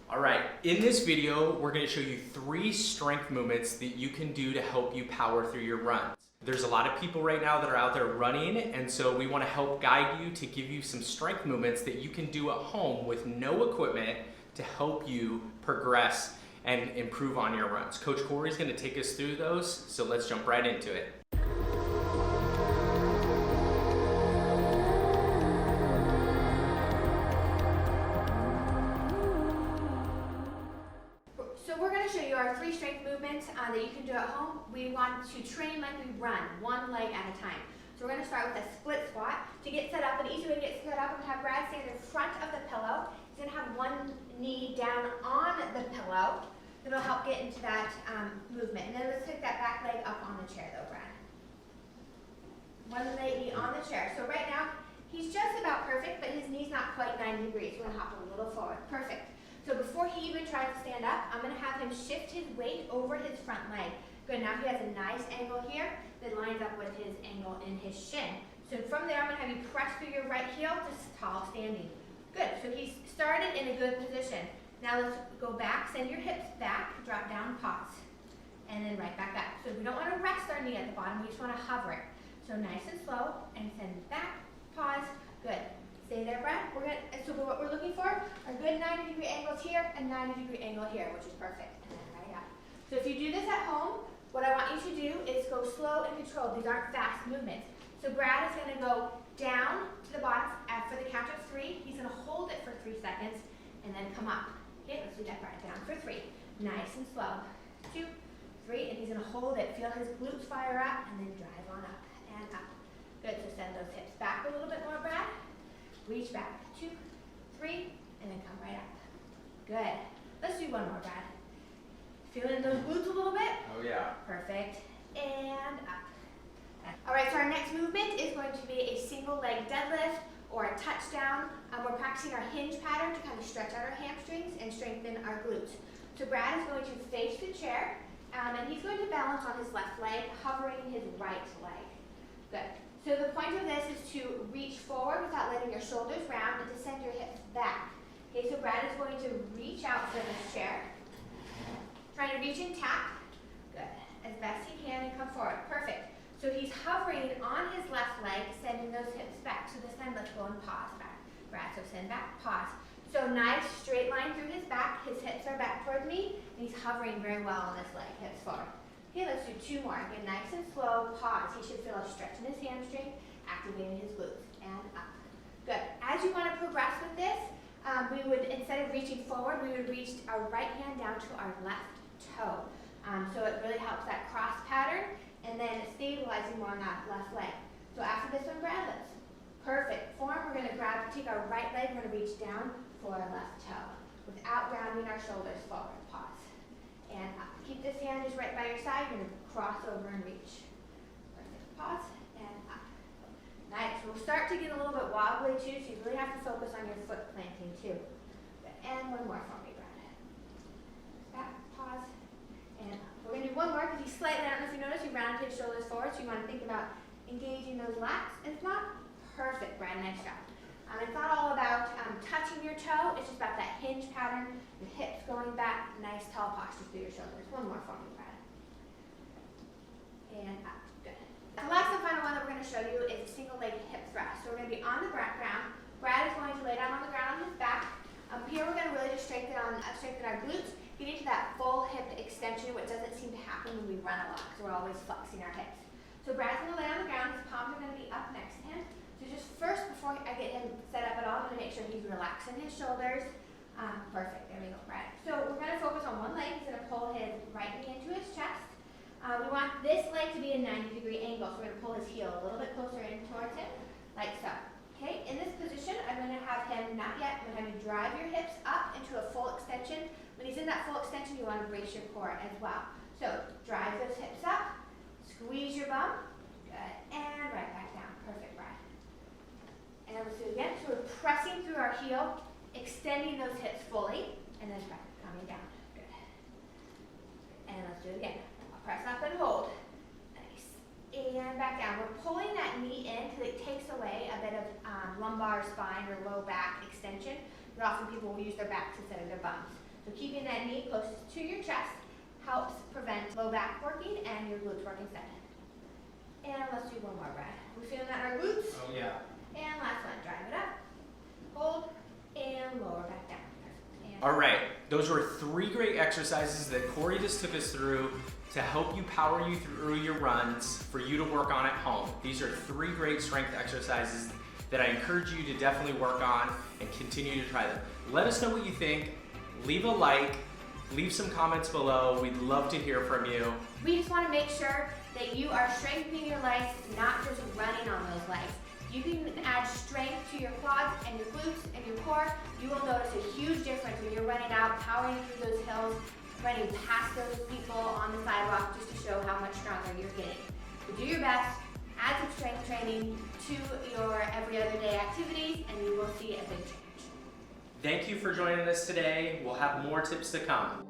All right, in this video, we're gonna show you 3 strength movements that you can do to help you power through your runs. There's a lot of people right now that are out there running, and so we wanna help guide you to give you some strength movements that you can do at home with no equipment to help you progress and improve on your runs. Coach Corey's gonna take us through those, so let's jump right into it. So we're going to show you our 3 strength movements that you can do at home. We want to train like we run, one leg at a time. So we're going to start with a split squat. To get set up, an easy way to get set up, I'm going to have Brad stand in front of the pillow. He's going to have one knee down on the pillow. It'll help get into that movement. And then let's take that back leg up on the chair though, Brad. One leg knee on the chair. So right now, he's just about perfect, but his knee's not quite 90 degrees. We're going to hop a little forward. Perfect. So before he even tries to stand up, I'm going to have him shift his weight over his front leg. Good, now he has a nice angle here that lines up with his angle in his shin. So from there, I'm going to have you press through your right heel to tall standing. Good, so he's started in a good position. Now let's go back, send your hips back, drop down, pause, and then right back up. So we don't want to rest our knee at the bottom, we just want to hover it. So nice and slow, and send back, pause, good. Stay there, Brad. So what we're looking for are good 90-degree angles here and 90-degree angle here, which is perfect. And then right up. So if you do this at home, what I want you to do is go slow and controlled. These aren't fast movements. So Brad is going to go down to the bottom for the count of 3. He's going to hold it for 3 seconds and then come up. Okay, let's do that, Brad. Down for 3. Nice and slow. 2, 3, and he's going to hold it. Feel his glutes fire up and then drive on up and up. Good. So send those hips back a little bit more, Brad. Reach back, 2, 3, and then come right up. Good. Let's do one more, Brad. Feeling those glutes a little bit? Oh yeah. Perfect. And up. All right, so our next movement is going to be a single leg deadlift or a touchdown. We're practicing our hinge pattern to kind of stretch out our hamstrings and strengthen our glutes. So Brad is going to face the chair, and he's going to balance on his left leg, hovering his right leg. Good. So the point of this is to reach forward without letting your shoulders round and to send your hips back. Okay, so Brad is going to reach out for this chair. Trying to reach and tap. Good. As best he can and come forward. Perfect. So he's hovering on his left leg, sending those hips back. So this time let's go and pause back. Brad, so send back, pause. So nice straight line through his back. His hips are back toward me, and he's hovering very well on this leg, hips forward. Okay, let's do 2 more. Again, nice and slow, pause. He should feel a stretch in his hamstring, activating his glutes, and up. Good. As you want to progress with this, we would, instead of reaching forward, we would reach our right hand down to our left toe. So it really helps that cross pattern, and then stabilizing more on that left leg. So after this one, Brad, let's, perfect form. We're going to take our right leg, we're going to reach down for our left toe, without rounding our shoulders forward. Pause. And up. Keep this hand just right by your side. You're going to cross over and reach. Perfect. Pause and up. Nice. We'll start to get a little bit wobbly too, so you really have to focus on your foot planting too. Good. And one more for me, Brad. Back, pause, and up. We're going to do one more because he's slightly, I don't know if you noticed, he rounded his shoulders forward, so you want to think about engaging those lats. And it's not perfect, Brad. Nice job. It's not all about touching your toe, it's just about that hinge pattern, your hips going back, nice tall posture through your shoulders. One more for me, Brad. And up, good. The last and final one that we're going to show you is a single leg hip thrust. So we're going to be on the ground. Brad is going to lay down on the ground on his back. Here we're going to really just strengthen our glutes, getting to that full hip extension, which doesn't seem to happen when we run a lot, because we're always flexing our hips. So Brad's going to lay on the ground, his palms are going to be up next to him. So just first, before I get him set up at all, I'm going to make sure he's relaxing his shoulders. Perfect, there we go, Brad. So we're going to focus on one leg. He's going to pull his right knee into his chest. We want this leg to be a 90-degree angle, so we're going to pull his heel a little bit closer in towards him, like so. Okay, in this position, I'm going to have him, not yet, I'm going to have you drive your hips up into a full extension. When he's in that full extension, you want to brace your core as well. So drive those hips up, squeeze your bum, good, and right back down. Perfect, Brad. And let's do it again. So we're pressing through our heel, extending those hips fully, and then back, coming down. Good. And let's do it again. Press up and hold. Nice. And back down. We're pulling that knee in because it takes away a bit of lumbar spine or low back extension. But often people will use their backs instead of their bums. So keeping that knee close to your chest helps prevent low back working and your glutes working instead. And let's do one more, Brad. We're feeling that in our glutes. Oh yeah. And last one, drive it up, hold, and lower back down. And All right, those were 3 great exercises that Corey just took us through to help you power you through your runs for you to work on at home. These are 3 great strength exercises that I encourage you to definitely work on and continue to try them. Let us know what you think. Leave a like, leave some comments below. We'd love to hear from you. we just want to make sure that you are strengthening your legs, not just running on those legs. You can add strength to your quads and your glutes and your core. You will notice a huge difference when you're running out, powering through those hills, running past those people on the sidewalk just to show how much stronger you're getting. So do your best, add some strength training to your every other day activities, and you will see a big change. Thank you for joining us today. We'll have more tips to come.